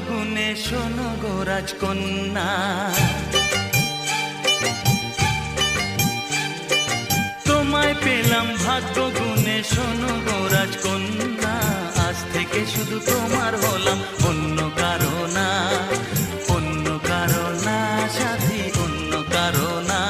গুণে শোনো গো রাজকন্যা, তোমায় পেলাম ভাগ্য গুণে শোনো গো রাজকন্যা। আজ থেকে শুধু তোমার হলাম, অন্য কারো না, অন্য কারো না সাথী, অন্য কারো না।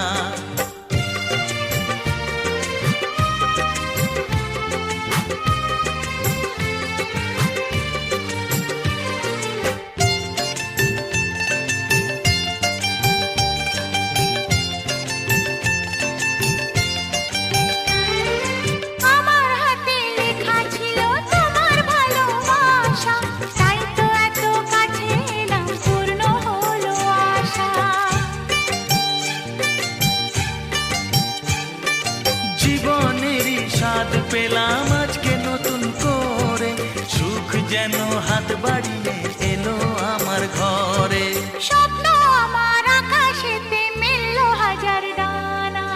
জীবনেরই স্বাদ পেলাম আজকে নতুন করে, সুখ যেন হাত বাড়িয়ে এলো আমার ঘরে। স্বপ্ন আমার আকাশেতে মেললো হাজার ডানা,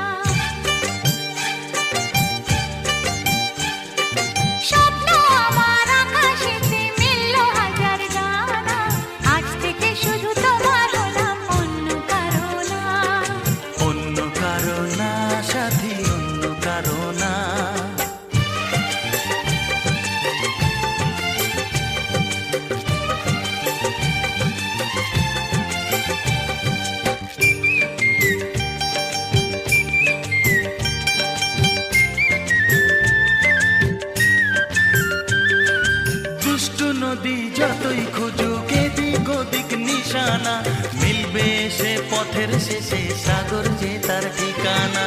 স্বপ্ন আমার আকাশেতে মেললো হাজার ডানা। আজ থেকে শুধু তোমার হলাম, অন্য কারো না, অন্য কারো না সাথী, অন্য কারো না। দুষ্টু নদী যতই খুঁজুক এদিক ওদিক নিশানা, মিলবে সে পথের শেষে সাগর যে তার ঠিকানা।